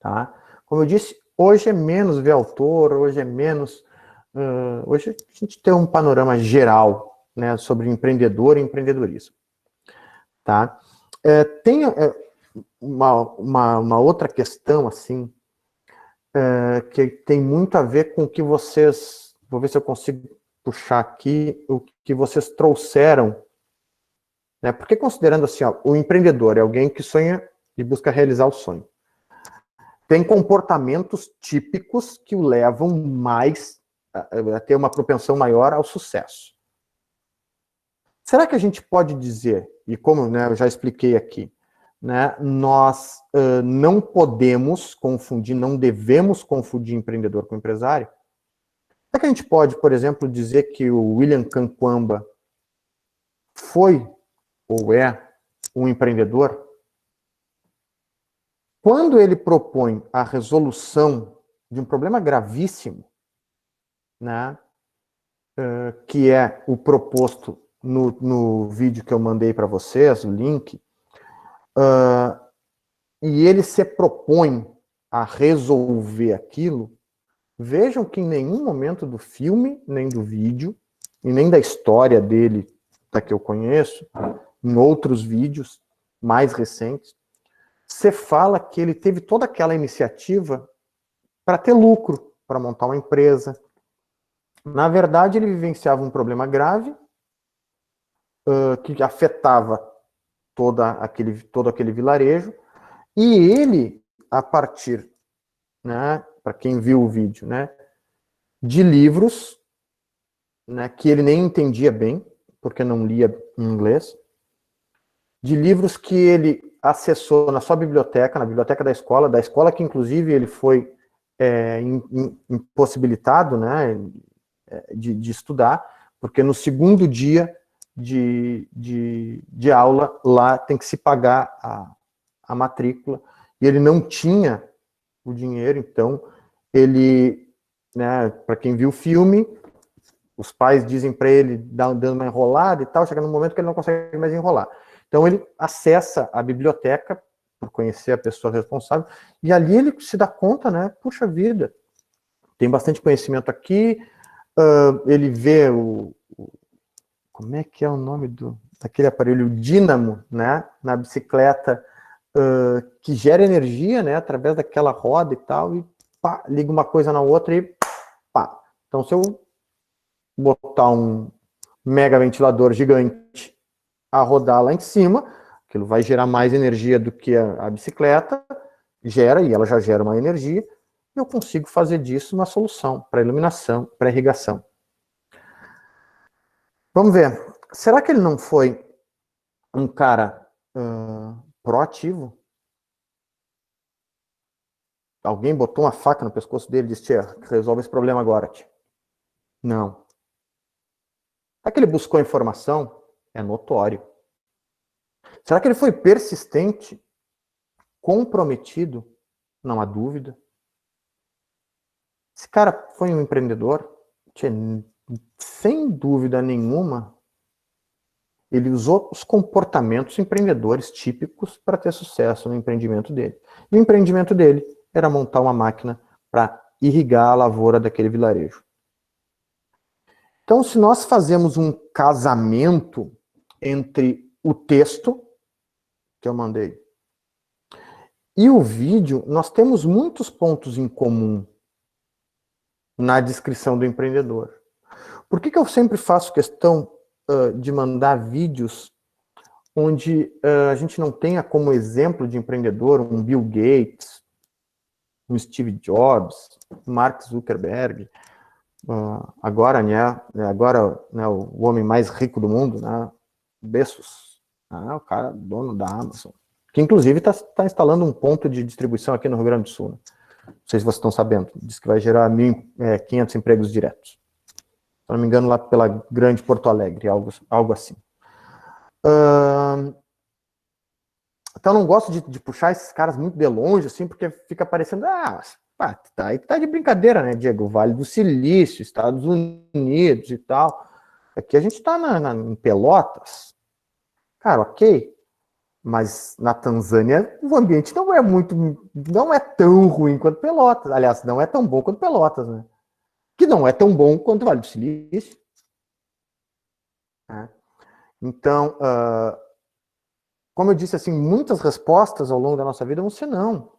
Tá? Como eu disse, hoje é menos ver autor, hoje é menos... hoje a gente tem um panorama geral, né, sobre empreendedor e empreendedorismo. Tá? Tem uma outra questão, assim, que tem muito a ver com o que vocês... Vou ver se eu consigo puxar aqui o que vocês trouxeram. Né? Porque considerando assim, ó, o empreendedor é alguém que sonha e busca realizar o sonho. Tem comportamentos típicos que o levam mais a ter uma propensão maior ao sucesso. Será que a gente pode dizer, e como, né, eu já expliquei aqui, né, nós não podemos confundir, não devemos confundir empreendedor com empresário? Será que a gente pode, por exemplo, dizer que o William Kamkwamba foi ou é um empreendedor, quando ele propõe a resolução de um problema gravíssimo, né, que é o proposto no vídeo que eu mandei para vocês, o link, e ele se propõe a resolver aquilo, vejam que em nenhum momento do filme, nem do vídeo, e nem da história dele, da que eu conheço, em outros vídeos mais recentes, você fala que ele teve toda aquela iniciativa para ter lucro, para montar uma empresa. Na verdade, ele vivenciava um problema grave que afetava todo aquele vilarejo, e ele, a partir, né, para quem viu o vídeo, né, de livros, né, que ele nem entendia bem, porque não lia em inglês, de livros que ele acessou na sua biblioteca, na biblioteca da escola que inclusive ele foi impossibilitado, né, de estudar, porque no segundo dia de aula lá tem que se pagar a matrícula, e ele não tinha o dinheiro, então ele, né, para quem viu o filme, os pais dizem para ele, dando uma enrolada e tal, chega num momento que ele não consegue mais enrolar. Então ele acessa a biblioteca, por conhecer a pessoa responsável, e ali ele se dá conta, né, puxa vida, tem bastante conhecimento aqui, ele vê como é que é o nome daquele aparelho, o dínamo, né, na bicicleta, que gera energia, né, através daquela roda e tal, e pá, liga uma coisa na outra e pá. Então, se eu botar um mega ventilador gigante a rodar lá em cima, aquilo vai gerar mais energia do que a bicicleta gera, e ela já gera uma energia, e eu consigo fazer disso uma solução para iluminação, para irrigação. Vamos ver, será que ele não foi um cara proativo? Alguém botou uma faca no pescoço dele e disse, tia, resolve esse problema agora, tia. Não. Será que ele buscou informação? É notório. Será que ele foi persistente, comprometido? Não há dúvida. Esse cara foi um empreendedor? Tia, sem dúvida nenhuma, ele usou os comportamentos empreendedores típicos para ter sucesso no empreendimento dele. E o empreendimento dele era montar uma máquina para irrigar a lavoura daquele vilarejo. Então, se nós fazemos um casamento entre o texto que eu mandei e o vídeo, nós temos muitos pontos em comum na descrição do empreendedor. Por que eu sempre faço questão de mandar vídeos onde a gente não tenha como exemplo de empreendedor um Bill Gates, um Steve Jobs, um Mark Zuckerberg, agora, né, o homem mais rico do mundo, né, Bezos, o cara dono da Amazon, que inclusive está instalando um ponto de distribuição aqui no Rio Grande do Sul. Né? Não sei se vocês estão sabendo, diz que vai gerar 1.500 empregos diretos. Se não me engano, lá pela Grande Porto Alegre, algo assim. Então, eu não gosto de puxar esses caras muito de longe, assim, porque fica parecendo, tá de brincadeira, né, Diego? Vale do Silício, Estados Unidos e tal. Aqui a gente está em Pelotas. Cara, ok. Mas na Tanzânia o ambiente não é tão ruim quanto Pelotas. Aliás, não é tão bom quanto Pelotas, né? Que não é tão bom quanto o Vale do Silício. Né? Então, como eu disse, assim, muitas respostas ao longo da nossa vida vão ser não.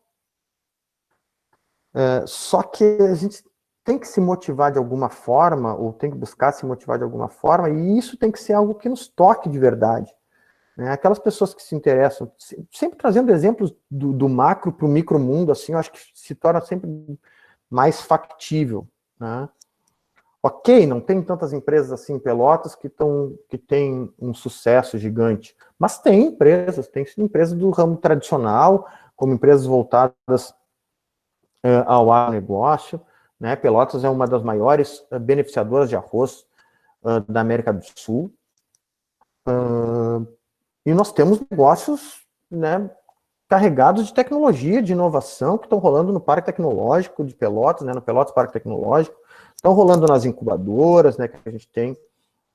Só que a gente tem que se motivar de alguma forma, ou tem que buscar se motivar de alguma forma, e isso tem que ser algo que nos toque de verdade. Né? Aquelas pessoas que se interessam, sempre trazendo exemplos do macro para o micromundo, assim, eu acho que se torna sempre mais factível. Né? Ok, não tem tantas empresas assim em Pelotas que têm um sucesso gigante, mas tem empresas do ramo tradicional, como empresas voltadas ao agronegócio. Né? Pelotas é uma das maiores beneficiadoras de arroz da América do Sul. E nós temos negócios, né, carregados de tecnologia, de inovação, que estão rolando no Parque Tecnológico de Pelotas, né, no Pelotas Parque Tecnológico, estão rolando nas incubadoras, né, que a gente tem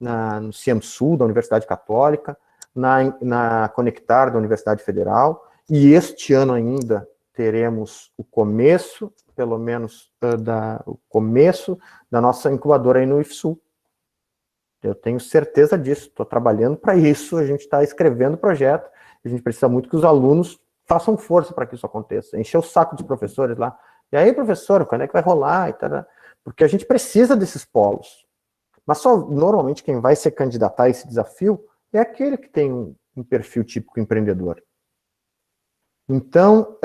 no CIEMSul, da Universidade Católica, na Conectar, da Universidade Federal, e este ano ainda teremos o começo, pelo menos, o começo da nossa incubadora aí no IFSU. Eu tenho certeza disso, estou trabalhando para isso, a gente está escrevendo o projeto, a gente precisa muito que os alunos façam força para que isso aconteça, encher o saco dos professores lá, e aí, professor, quando é que vai rolar? E tal, porque a gente precisa desses polos, mas só normalmente quem vai se candidatar a esse desafio é aquele que tem um perfil típico empreendedor. Então,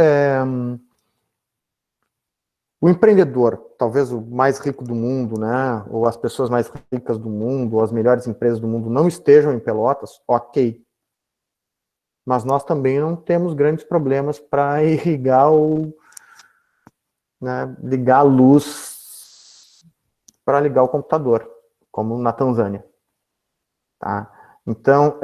o empreendedor, talvez o mais rico do mundo, né, ou as pessoas mais ricas do mundo, ou as melhores empresas do mundo não estejam em Pelotas, ok. Mas nós também não temos grandes problemas para irrigar ligar a luz para ligar o computador, como na Tanzânia. Tá? Então,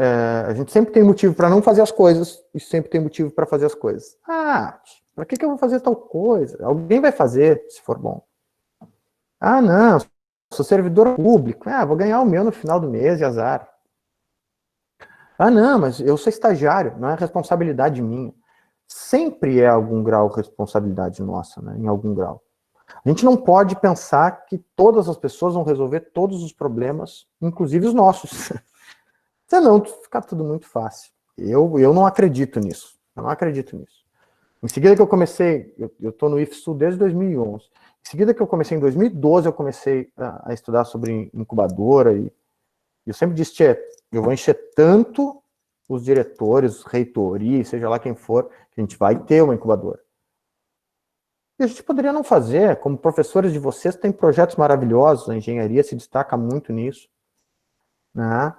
a gente sempre tem motivo para não fazer as coisas e sempre tem motivo para fazer as coisas. Para que eu vou fazer tal coisa? Alguém vai fazer, se for bom. Não, sou servidor público. Vou ganhar o meu no final do mês e azar. Não, mas eu sou estagiário, não é responsabilidade minha. Sempre é algum grau responsabilidade nossa, né, em algum grau. A gente não pode pensar que todas as pessoas vão resolver todos os problemas, inclusive os nossos. Senão fica tudo muito fácil. Eu não acredito nisso. Eu não acredito nisso. Em seguida que eu comecei, eu estou no IFSU desde 2011. Em seguida que eu comecei, em 2012, eu comecei a estudar sobre incubadora e eu sempre disse, eu vou encher tanto os diretores, os reitorias, seja lá quem for, que a gente vai ter uma incubadora. E a gente poderia não fazer, como professores de vocês têm projetos maravilhosos, a engenharia se destaca muito nisso, né?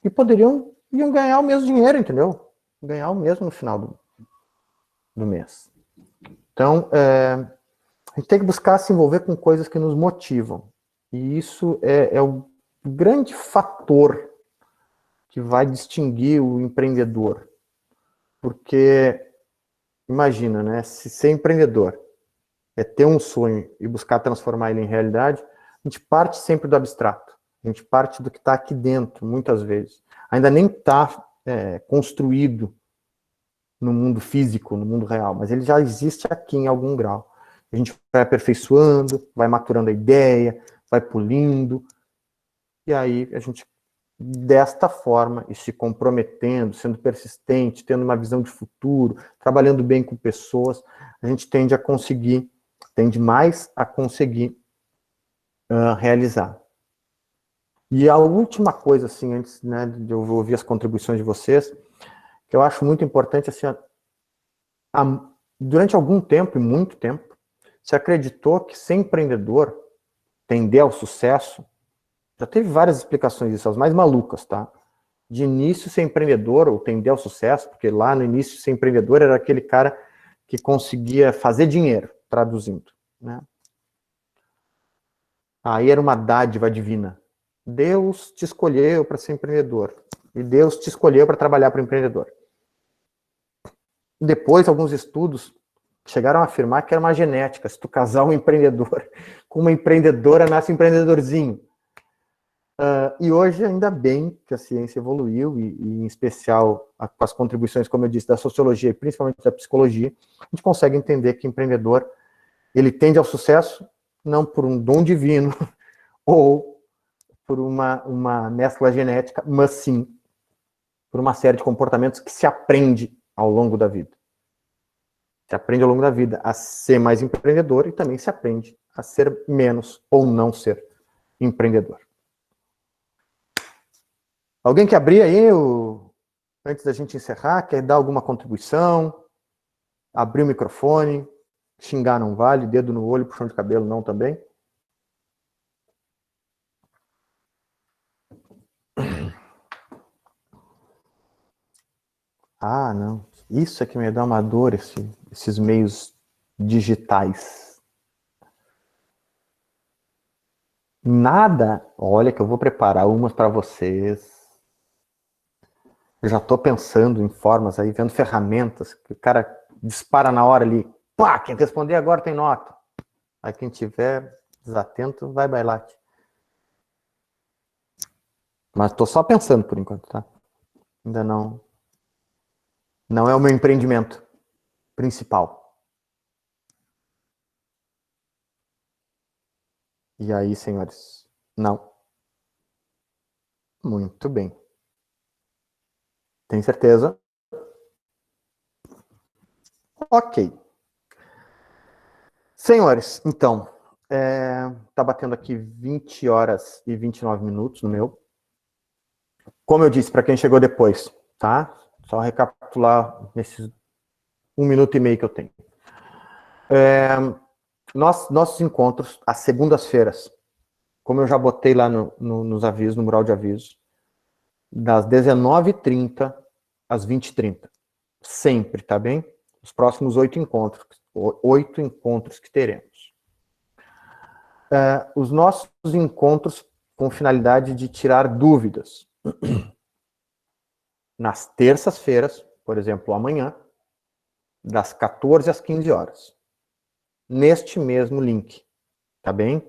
E iam ganhar o mesmo dinheiro, entendeu? Ganhar o mesmo no final do mês. Então, a gente tem que buscar se envolver com coisas que nos motivam. E isso é o grande fator que vai distinguir o empreendedor. Porque, imagina, né? Se ser empreendedor é ter um sonho e buscar transformar ele em realidade, a gente parte sempre do abstrato. A gente parte do que está aqui dentro, muitas vezes. Ainda nem está construído no mundo físico, no mundo real, mas ele já existe aqui em algum grau. A gente vai aperfeiçoando, vai maturando a ideia, vai polindo, e aí a gente, desta forma, e se comprometendo, sendo persistente, tendo uma visão de futuro, trabalhando bem com pessoas, a gente tende mais a conseguir realizar. E a última coisa, assim, antes, né, de eu ouvir as contribuições de vocês, que eu acho muito importante, assim, durante algum tempo, e muito tempo, se acreditou que ser empreendedor, tender ao sucesso, já teve várias explicações disso, as mais malucas, tá? De início, ser empreendedor, ou tender ao sucesso, porque lá no início, ser empreendedor era aquele cara que conseguia fazer dinheiro, traduzindo, né? Aí era uma dádiva divina. Deus te escolheu para ser empreendedor. E Deus te escolheu para trabalhar para o empreendedor. Depois, alguns estudos chegaram a afirmar que era uma genética. Se tu casar um empreendedor com uma empreendedora, nasce um empreendedorzinho. E hoje, ainda bem que a ciência evoluiu, e em especial com as contribuições, como eu disse, da sociologia e principalmente da psicologia, a gente consegue entender que o empreendedor, ele tende ao sucesso não por um dom divino ou por uma mescla genética, mas sim por uma série de comportamentos que se aprende ao longo da vida. Se aprende ao longo da vida a ser mais empreendedor e também se aprende a ser menos ou não ser empreendedor. Alguém quer abrir aí, antes da gente encerrar, quer dar alguma contribuição? Abrir o microfone? Xingar não vale, dedo no olho, puxão de cabelo não também? Não. Isso é que me dá uma dor, esses meios digitais. Nada? Olha que eu vou preparar umas para vocês. Eu já estou pensando em formas aí, vendo ferramentas, que o cara dispara na hora ali. Pá, quem responder agora tem nota. Aí quem tiver desatento, vai bailar. Mas estou só pensando por enquanto, tá? Ainda não é o meu empreendimento principal. E aí, senhores? Não. Muito bem. Tem certeza? Ok. Senhores, então, tá batendo aqui 20 horas e 29 minutos no meu. Como eu disse, para quem chegou depois, tá? Só recapitular nesses 1 minuto e meio que eu tenho. Nossos encontros, às segundas-feiras, como eu já botei lá nos avisos, no mural de avisos, das 19h30 às 20h30. Sempre, tá bem? Os próximos 8 encontros que teremos. Os nossos encontros com finalidade de tirar dúvidas. Nas terças-feiras, por exemplo, amanhã, das 14 às 15 horas. Neste mesmo link, tá bem?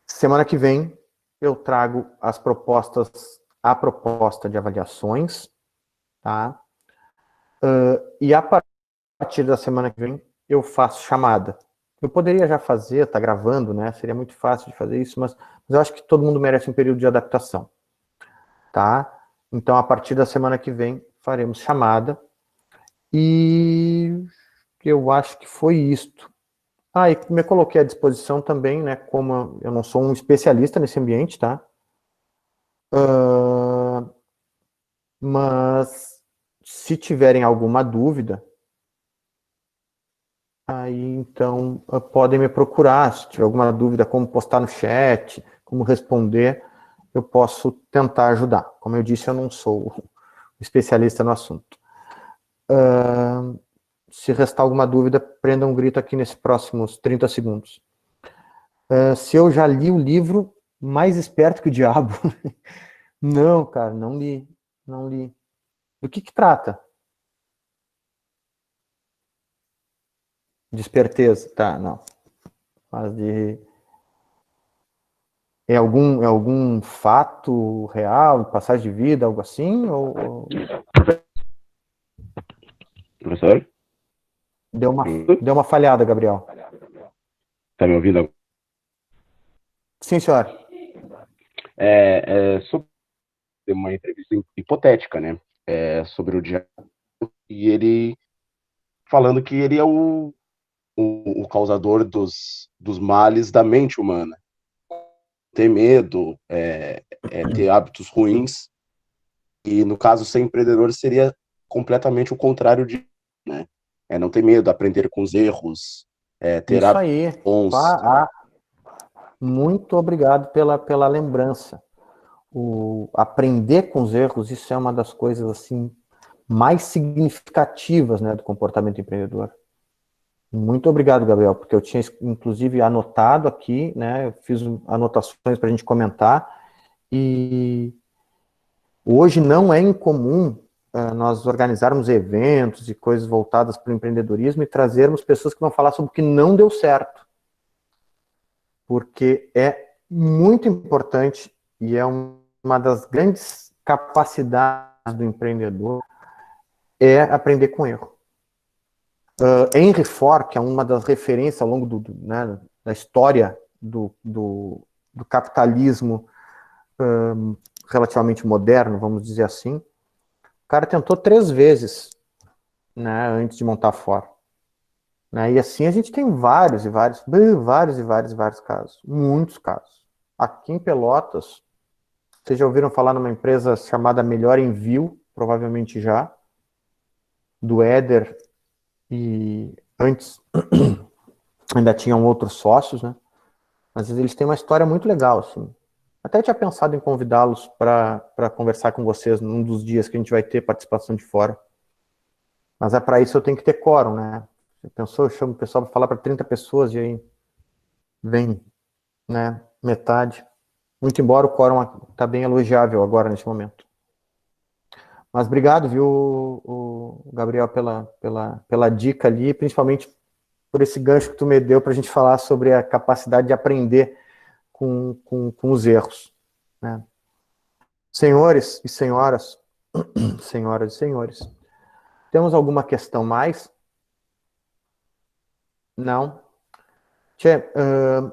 Semana que vem, eu trago a proposta de avaliações, tá? E a partir da semana que vem, eu faço chamada. Eu poderia já fazer, tá gravando, né? Seria muito fácil de fazer isso, mas eu acho que todo mundo merece um período de adaptação, tá? Então, a partir da semana que vem, faremos chamada. E eu acho que foi isto. E me coloquei à disposição também, né? Como eu não sou um especialista nesse ambiente, tá? Mas se tiverem alguma dúvida, aí então podem me procurar. Se tiver alguma dúvida, como postar no chat, como responder, eu posso tentar ajudar. Como eu disse, eu não sou especialista no assunto. Se restar alguma dúvida, prenda um grito aqui nesses próximos 30 segundos. Se eu já li o livro Mais Esperto que o Diabo? Não, cara, não li. Não li. Do que trata? De esperteza? Tá, não. Mas de... É algum fato real, passagem de vida, algo assim? Professor? Deu uma falhada, Gabriel. Tá me ouvindo agora? Sim, senhor. Sobre uma entrevista hipotética, né? Sobre o diabo, e ele falando que ele é o causador dos males da mente humana. Ter medo, ter hábitos ruins, e no caso, ser empreendedor seria completamente o contrário de, né? Não ter medo, aprender com os erros, ter Isso hábitos aí. bons. Muito obrigado pela lembrança. Aprender com os erros, isso é uma das coisas assim mais significativas, né, do comportamento empreendedor. Muito obrigado, Gabriel, porque eu tinha inclusive anotado aqui, né, eu fiz anotações para a gente comentar, e hoje não é incomum nós organizarmos eventos e coisas voltadas para o empreendedorismo e trazermos pessoas que vão falar sobre o que não deu certo, porque é muito importante e é uma das grandes capacidades do empreendedor é aprender com erro. Henry Ford, que é uma das referências ao longo né, da história do capitalismo relativamente moderno, vamos dizer assim, o cara tentou 3 vezes, né, antes de montar a Ford. Né, e assim a gente tem vários casos, muitos casos. Aqui em Pelotas, vocês já ouviram falar numa empresa chamada Melhor Envio, provavelmente já, do Éder, e antes ainda tinham outros sócios, né? Mas eles têm uma história muito legal, assim. Até tinha pensado em convidá-los para conversar com vocês num dos dias que a gente vai ter participação de fora. Mas para isso eu tenho que ter quórum, né? Você pensou, eu chamo o pessoal para falar para 30 pessoas e aí vem né? Metade. Muito embora o quórum está bem elogiável agora, neste momento. Mas obrigado, viu, o Gabriel, pela dica ali, principalmente por esse gancho que tu me deu para a gente falar sobre a capacidade de aprender com os erros, né? Senhores e senhoras, senhoras e senhores, temos alguma questão mais? Não? Tchê,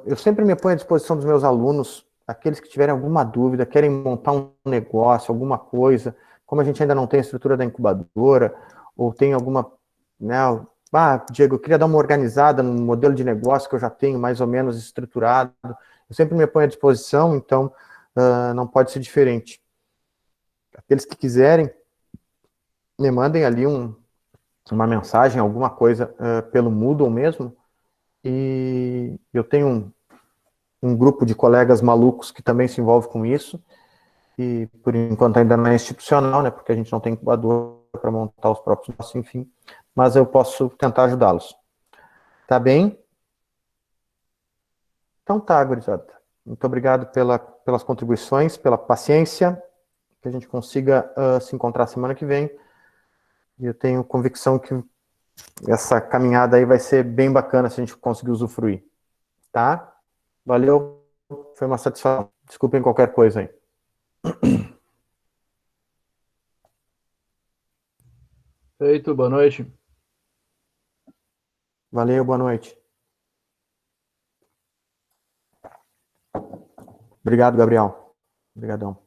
eu sempre me ponho à disposição dos meus alunos, aqueles que tiverem alguma dúvida, querem montar um negócio, alguma coisa, como a gente ainda não tem a estrutura da incubadora, ou tem alguma, né, Diego, eu queria dar uma organizada no modelo de negócio que eu já tenho mais ou menos estruturado, eu sempre me ponho à disposição, então não pode ser diferente. Aqueles que quiserem, me mandem ali uma mensagem, alguma coisa pelo Moodle mesmo, e eu tenho um grupo de colegas malucos que também se envolve com isso, e por enquanto ainda não é institucional, né, porque a gente não tem incubador para montar os próprios negócios, enfim, mas eu posso tentar ajudá-los. Tá bem? Então tá, gurizada. Muito obrigado pelas contribuições, pela paciência, que a gente consiga se encontrar semana que vem, e eu tenho convicção que essa caminhada aí vai ser bem bacana se a gente conseguir usufruir, tá? Valeu, foi uma satisfação. Desculpem qualquer coisa aí. Feito, boa noite. Valeu, boa noite. Obrigado, Gabriel. Obrigadão.